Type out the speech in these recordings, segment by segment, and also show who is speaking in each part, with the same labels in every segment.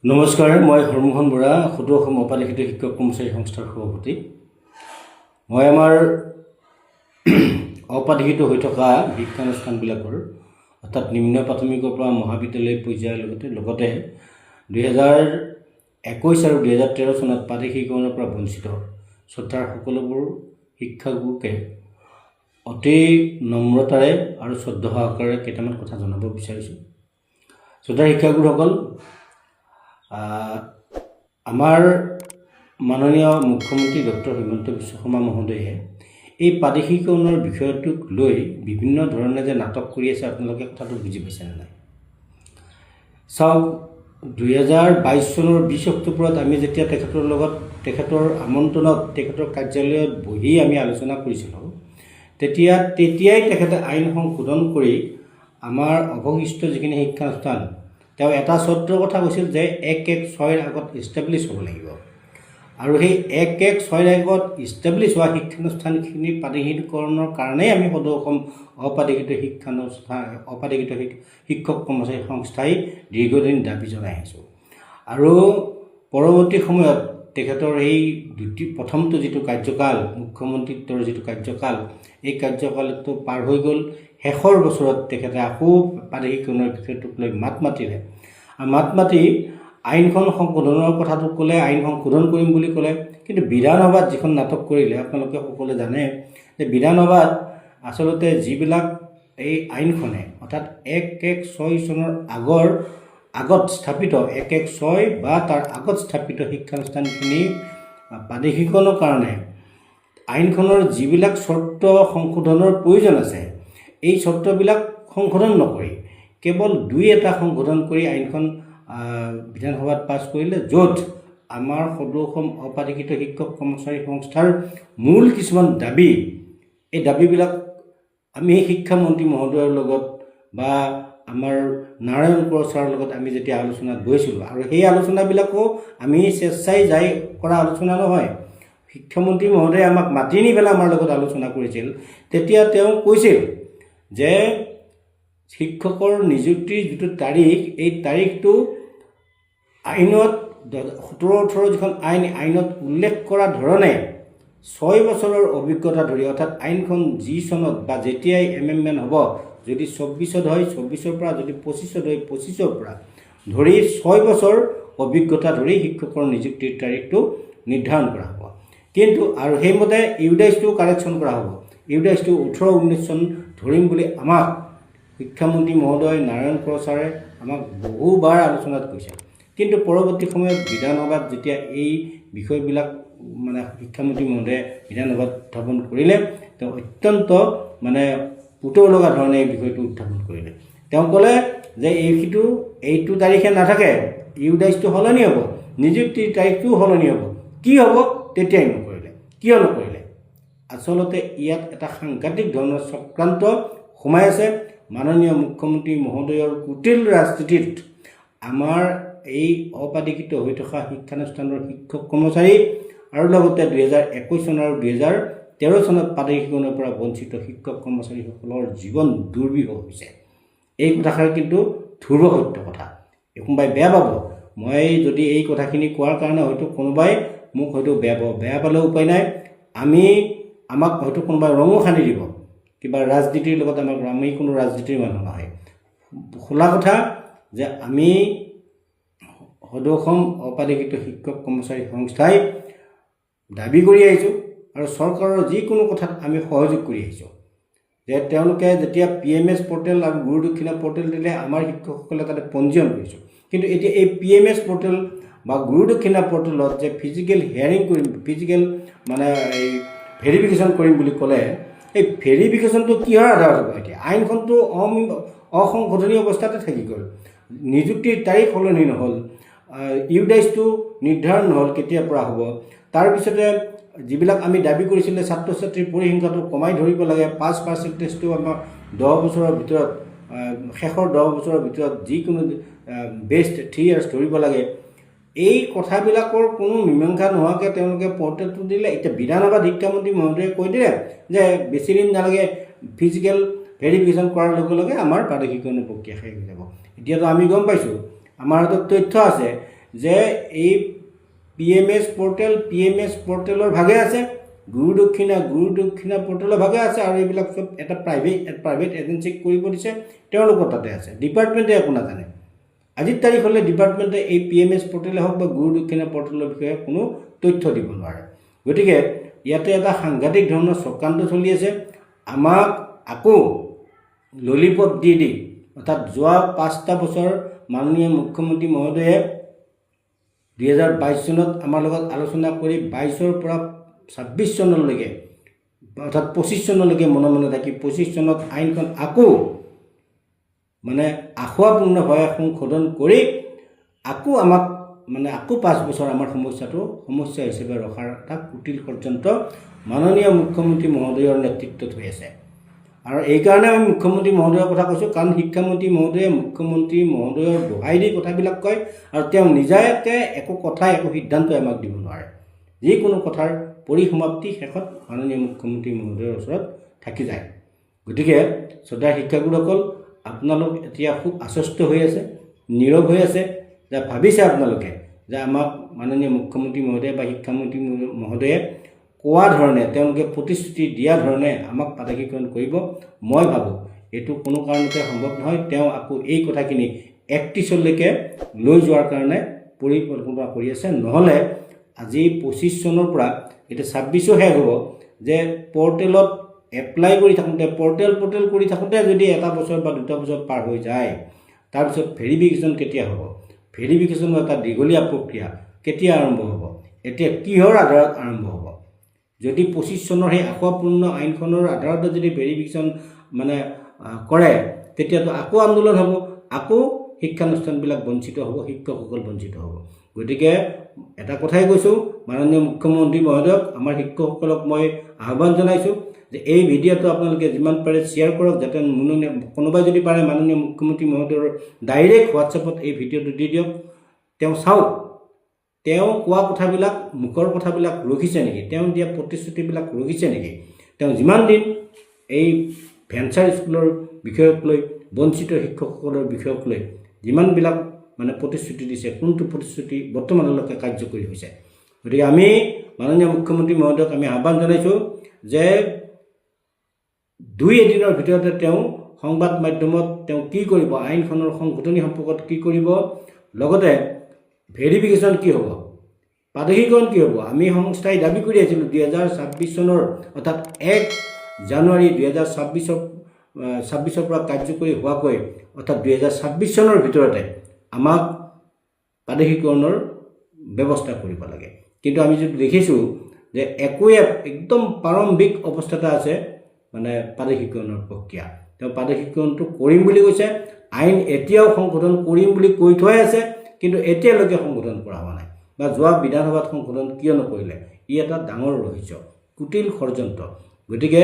Speaker 1: নমস্কাৰ, মই হৰমোহন বৰা, সদৌ অসম অপাধিকৃত শিক্ষক কৰ্মচাৰী সংস্থাৰ সভাপতি। মই আমাৰ অপাধিকৃত হৈ থকা শিক্ষানুষ্ঠানবিলাকৰ অৰ্থাৎ নিম্ন প্ৰাথমিকৰ পৰা মহাবিদ্যালয় পৰ্যায়ৰ লগতে 2021 আৰু 2013 চনত প্ৰাদেশিকীকৰণৰ পৰা বঞ্চিত শ্ৰদ্ধাৰ সকলোবোৰ শিক্ষাগুৰুকে অতি নম্ৰতাৰে আৰু শ্ৰদ্ধা সহকাৰে কেইটামান কথা জনাব বিচাৰিছোঁ। শ্ৰদ্ধাৰ শিক্ষাগুৰুসকল, আমাৰ মাননীয় মুখ্যমন্ত্ৰী ডক্টৰ হিমন্ত বিশ্ব শৰ্মা মহোদয়ে এই প্ৰাদেশিকীকৰণৰ বিষয়টোক লৈ বিভিন্ন ধৰণে যে নাটক কৰি আছে, আপোনালোকে কথাটো বুজি পাইছেনে নাই? চাওক, 2022 চনৰ 20 অক্টোবৰত আমি যেতিয়া তেখেতৰ আমন্ত্ৰণত তেখেতৰ কাৰ্যালয়ত বহি আমি আলোচনা কৰিছিলোঁ, তেতিয়াই তেখেতে আইন সংশোধন কৰি আমাৰ অৱশিষ্ট যিখিনি শিক্ষানুষ্ঠান, তেওঁ এটা চৰ্তৰ কথা কৈছিল যে 1-1-6 আগত ইষ্টাব্লিছ হ'ব লাগিব। আৰু সেই 1-1-6 আগত ইষ্টাব্লিছ হোৱা শিক্ষানুষ্ঠানখিনি প্ৰাদেশিকীকৰণৰ কাৰণেই আমি সদৌ অসম অপাধিকৃত শিক্ষক কৰ্মচাৰী সংস্থাই দীৰ্ঘদিন দাবী জনাই আহিছোঁ। আৰু পৰৱৰ্তী সময়ত তেখেতৰ এই প্ৰথমটো যিটো কাৰ্যকাল, মুখ্যমন্ত্ৰীত্বৰ যিটো কাৰ্যকাল, এই কাৰ্যকালটো পাৰ হৈ গ'ল। শেষৰ বছৰত তেখেতে আকৌ প্ৰাদেশিকীকৰণৰ বিষয়টোক লৈ মাত মাতি আইনখন সংশোধনৰ কথাটো ক'লে, আইন সংশোধন কৰিম বুলি ক'লে। কিন্তু বিধানসভাত যিখন নাটক কৰিলে, আপোনালোকে সকলোৱে জানে যে বিধানসভাত আচলতে যিবিলাক এই আইনখনে অৰ্থাৎ 1-1-6 চনৰ আগত স্থাপিত 1-1-6 বা তাৰ আগত স্থাপিত শিক্ষানুষ্ঠানখিনি প্ৰাদেশিকীকৰণৰ কাৰণে আইনখনৰ যিবিলাক চৰ্ত সংশোধনৰ প্ৰয়োজন আছে, এই চৰ্তবিলাক সংশোধন নকৰি কেৱল 2-এটা সংশোধন কৰি আইনখন বিধানসভাত পাছ কৰিলে, য'ত আমাৰ সদৌ অসম অপাধিকৃত শিক্ষক কৰ্মচাৰী সংস্থাৰ মূল কিছুমান দাবী, এই দাবীবিলাক আমি শিক্ষামন্ত্ৰী মহোদয়ৰ লগত বা আমাৰ নাৰায়ণ কোঁৱৰ ছাৰৰ লগত আমি যেতিয়া আলোচনাত গৈছিলোঁ, আৰু সেই আলোচনাবিলাকো আমি স্বেচ্ছাই যাই কৰা আলোচনা নহয়, শিক্ষামন্ত্ৰী মহোদয়ে আমাক মাতি নি পেলাই আমাৰ লগত আলোচনা কৰিছিল। তেতিয়া তেওঁ কৈছিল যে শিক্ষকৰ নিযুক্তিৰ যিটো তাৰিখ, এই তাৰিখটো আইনত 17-18 যিখন আইনত উল্লেখ কৰা ধৰণে 6 বছৰৰ অভিজ্ঞতা ধৰি, অৰ্থাৎ আইনখন যি চনত বা যেতিয়াই এমেণ্ডমেণ্ট হ'ব, যদি 24ত হয় 24ৰ পৰা, যদি 25ত হয় 25ৰ পৰা ধৰি 6 বছৰ অভিজ্ঞতা ধৰি শিক্ষকৰ নিযুক্তিৰ তাৰিখটো নিৰ্ধাৰণ কৰা হ'ব। কিন্তু আৰু সেইমতে ইউডাইছটো কাৰেকশ্যন কৰা হ'ব। ইউডাইছটো 18-19 চন ধৰিম বুলি আমাক শিক্ষামন্ত্ৰী মহোদয় নাৰায়ণ কোঁৱৰ ছাৰে আমাক বহুবাৰ আলোচনাত কৈছে। কিন্তু পৰৱৰ্তী সময়ত বিধানসভাত যেতিয়া এই বিষয়বিলাক শিক্ষামন্ত্ৰী মহোদয়ে বিধানসভাত উত্থাপন কৰিলে, তেওঁ অত্যন্ত পুতৌ লগা ধৰণে এই বিষয়টো উত্থাপন কৰিলে। তেওঁ ক'লে যে এইটো তাৰিখে নাথাকে, ইউডাইছটো সলনি হ'ব, নিযুক্তিৰ তাৰিখটোও সলনি হ'ব। কি হ'ব তেতিয়াই নকৰিলে। কিয় নকৰিলে? আচলতে ইয়াত এটা সাংঘাতিক ধৰণৰ চক্ৰান্ত সোমাই আছে। মাননীয় মুখ্যমন্ত্ৰী মহোদয়ৰ কুটিল ৰাজনীতিত আমাৰ এই অপাধিকৃত হৈ থকা শিক্ষানুষ্ঠানৰ শিক্ষক কৰ্মচাৰী আৰু লগতে 2021 চন আৰু 2013 চনত প্ৰাদেশিকীকৰণৰ পৰা বঞ্চিত শিক্ষক কৰ্মচাৰীসকলৰ জীৱন দুৰ্বিষহ হৈছে। এই কথাষাৰ কিন্তু ধ্ৰুৱ সত্য কথা। কোনোবাই বেয়া পাব, মই যদি এই কথাখিনি কোৱাৰ কাৰণে হয়তো কোনোবাই মোক হয়তো বেয়া পাব, বেয়া পালেও উপায় নাই। আমাক হয়তো কোনোবাই ৰঙো সানি দিব, কিবা ৰাজনীতিৰ লগত আমি কোনো ৰাজনীতিৰ মানুহ নহয়। খোলা কথা যে আমি সদৌ অসম অপাধিকৃত শিক্ষক কৰ্মচাৰী সংস্থাই দাবী কৰি আহিছোঁ আৰু চৰকাৰৰ যিকোনো কথাত আমি সহযোগ কৰি আহিছোঁ যে তেওঁলোকে যেতিয়া PMS পৰ্টেল আৰু গুৰু দক্ষিণা পৰ্টেল দিলে, আমাৰ শিক্ষকসকলে তাতে পঞ্জীয়ন কৰিছোঁ। কিন্তু এতিয়া এই PMS পৰ্টেল বা গুৰু দক্ষিণা পৰ্টেলত যে ফিজিকেল হিয়াৰিং কৰিম, ফিজিকেল এই ভেৰিফিকেশ্যন কৰিম বুলি ক'লে, এই ভেৰিফিকেশ্যনটো কিহৰ আধাৰত হ'ব? এতিয়া আইনখনটো অসংশোধনীয় অৱস্থাতে থাকি গ'ল, নিযুক্তিৰ তাৰিখ সলনি নহ'ল, ইউডাইছটো নিৰ্ধাৰণ নহ'ল কেতিয়াৰ পৰা হ'ব। তাৰপিছতে যিবিলাক আমি দাবী কৰিছিলোঁ, ছাত্ৰ ছাত্ৰীৰ পৰিসংখ্যাটো কমাই ধৰিব লাগে, 5%টো আমাৰ 10 বছৰৰ ভিতৰত, শেষৰ 10 বছৰৰ ভিতৰত যিকোনো বেষ্ট 3 years ধৰিব লাগে। এই কথাবিলাকৰ কোনো মীমাংসা নোহোৱাকৈ তেওঁলোকে পৰ্টেলটো দিলে। এতিয়া বিধানসভাত শিক্ষামন্ত্ৰী মহোদয়ে কৈ দিলে যে বেছি দিন নালাগে, ফিজিকেল ভেৰিফিকেশ্যন কৰাৰ লগে লগে আমাৰ প্ৰাদেশিকীকৰণৰ প্ৰক্ৰিয়া শেষ হৈ যাব। এতিয়াতো আমি গম পাইছোঁ, আমাৰ হাতত তথ্য আছে যে এই PMS পৰ্টেলৰ ভাগে আছে, গুৰু দক্ষিণা পৰ্টেলৰ ভাগে আছে, আৰু এইবিলাক চব এটা প্ৰাইভেট এজেঞ্চিক কৰিব দিছে, তেওঁলোকৰ তাতে আছে। ডিপাৰ্টমেণ্টে একো নাজানে। আজিৰ তাৰিখলৈ ডিপাৰ্টমেণ্টে এই PMS পৰ্টেলে হওক বা গুৰু দক্ষিণা পৰ্টেলৰ বিষয়ে কোনো তথ্য দিব নোৱাৰে। গতিকে ইয়াতে এটা সাংঘাতিক ধৰণৰ চক্ৰান্ত চলি আছে। আমাক আকৌ ললিপপ দি অৰ্থাৎ যোৱা 5টা বছৰ মাননীয় মুখ্যমন্ত্ৰী মহোদয়ে 2022 চনত আমাৰ লগত আলোচনা কৰি 22ৰ পৰা 26 চনলৈকে অৰ্থাৎ 25 চনলৈকে মনে থাকি 25 চনত আইনখন আকৌ মানে আখোৱাপূৰ্ণভাৱে সংশোধন কৰি আকৌ আমাক আকৌ 5 বছৰ আমাৰ সমস্যা হিচাপে ৰখাৰ এটা কুটিল ষড়যন্ত্ৰ মাননীয় মুখ্যমন্ত্ৰী মহোদয়ৰ নেতৃত্বত হৈ আছে। আৰু এইকাৰণে আমি মুখ্যমন্ত্ৰী মহোদয়ৰ কথা কৈছোঁ, কাৰণ শিক্ষামন্ত্ৰী মহোদয়ে মুখ্যমন্ত্ৰী মহোদয়ৰ দোহাই দি কথাবিলাক কয়, আৰু তেওঁ নিজাকে একো সিদ্ধান্তই আমাক দিব নোৱাৰে। যিকোনো কথাৰ পৰিসমাপ্তি শেষত মাননীয় মুখ্যমন্ত্ৰী মহোদয়ৰ ওচৰত থাকি যায়। গতিকে শ্ৰদ্ধাৰ শিক্ষাগুৰুসকল, আপোনালোক এতিয়া খুব আশ্বস্ত হৈ আছে, নীৰৱ হৈ আছে, যে ভাবিছে আপোনালোকে যে আমাক মাননীয় মুখ্যমন্ত্ৰী মহোদয় বা শিক্ষামন্ত্ৰী মহোদয়ে কোৱা ধৰণে, তেওঁলোকে প্ৰতিশ্ৰুতি দিয়া ধৰণে আমাক প্ৰাদেশিকৰণ কৰিব। মই ভাবোঁ এইটো কোনো কাৰণতে সম্ভৱ নহয়। তেওঁ আকৌ এই কথাখিনি 31লৈকে লৈ যোৱাৰ কাৰণে পৰিকল্পনা কৰি আছে। নহ'লে আজি 25 চনৰ পৰা এতিয়া 26 শেষ হ'ব, যে পৰ্টেলত এপ্লাই কৰি থাকোঁতে পৰ্টেল কৰি থাকোঁতে যদি 1 বছৰ বা 2 বছৰ পাৰ হৈ যায়, তাৰপিছত ভেৰিফিকেশ্যন কেতিয়া হ'ব? ভেৰিফিকেশ্যনৰ এটা দীঘলীয়া প্ৰক্ৰিয়া কেতিয়া আৰম্ভ হ'ব? এতিয়া কিহৰ আধাৰত আৰম্ভ হ'ব? যদি 25 চনৰ সেই আখোৱাপূৰ্ণ আইনখনৰ আধাৰত যদি ভেৰিফিকেশ্যন কৰে, তেতিয়াতো আকৌ আন্দোলন হ'ব, আকৌ শিক্ষানুষ্ঠানবিলাক বঞ্চিত হ'ব, শিক্ষকসকল বঞ্চিত হ'ব। গতিকে এটা কথাই কৈছোঁ, মাননীয় মুখ্যমন্ত্ৰী মহোদয়ক, আমাৰ শিক্ষকসকলক মই আহ্বান জনাইছোঁ যে এই ভিডিঅ'টো আপোনালোকে যিমান পাৰে শ্বেয়াৰ কৰক, যাতে কোনোবাই যদি পাৰে মাননীয় মুখ্যমন্ত্ৰী মহোদয়ৰ ডাইৰেক্ট হোৱাটছএপত এই ভিডিঅ'টো দি দিয়ক। তেওঁ চাওক, তেওঁ কোৱা কথাবিলাক, মুখৰ কথাবিলাক ৰখিছে নেকি? তেওঁ দিয়া প্ৰতিশ্ৰুতিবিলাক ৰখিছে নেকি? তেওঁ যিমান দিন এই ভেঞ্চাৰ স্কুলৰ বিষয়ক লৈ, বঞ্চিত শিক্ষকসকলৰ বিষয়ক লৈ যিমানবিলাক প্ৰতিশ্ৰুতি দিছে, কোনটো প্ৰতিশ্ৰুতি বৰ্তমানলৈকে কাৰ্যকৰী হৈছে? গতিকে আমি মাননীয় মুখ্যমন্ত্ৰী মহোদয়ক আমি আহ্বান জনাইছোঁ যে 2 এদিনৰ ভিতৰতে তেওঁ সংবাদ মাধ্যমত তেওঁ কি কৰিব, আইনখনৰ সংশোধনী সম্পৰ্কত কি কৰিব, লগতে ভেৰিফিকেশ্যন কি হ'ব, প্ৰাদেশিকৰণ কি হ'ব? আমি সংস্থাই দাবী কৰি আছিলোঁ 2026 চনৰ অৰ্থাৎ 1 জানুৱাৰী 2026ৰ পৰা কাৰ্যকৰী হোৱাকৈ, অৰ্থাৎ 2026 চনৰ ভিতৰতে আমাক প্ৰাদেশিকৰণৰ ব্যৱস্থা কৰিব লাগে। কিন্তু আমি যদি দেখিছোঁ যে একদম প্ৰাৰম্ভিক অৱস্থাতে আছে প্ৰাদেশিকৰণৰ প্ৰক্ৰিয়া। তেওঁ প্ৰাদেশিকৰণটো কৰিম বুলি কৈছে, আইন এতিয়াও সংশোধন কৰিম বুলি কৈ থোৱাই আছে, কিন্তু এতিয়ালৈকে সংশোধন কৰা হোৱা নাই, বা যোৱা বিধানসভাত সংশোধন কিয় নকৰিলে? ই এটা ডাঙৰ ৰহস্য, কুটিল ষড়যন্ত্ৰ। গতিকে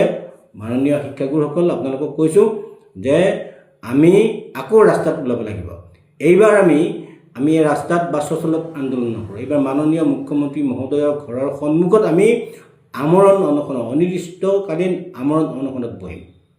Speaker 1: মাননীয় শিক্ষাগুৰুসকল, আপোনালোকক কৈছোঁ যে আমি আকৌ ৰাস্তাত ওলাব লাগিব। এইবাৰ আমি ৰাস্তাত বা চচলত আন্দোলন নকৰোঁ। এইবাৰ মাননীয় মুখ্যমন্ত্ৰী মহোদয়ৰ ঘৰৰ সন্মুখত আমি আমৰণ অনশন, অনিৰ্দিষ্টকালীন আমৰণ অনশনত বহিম।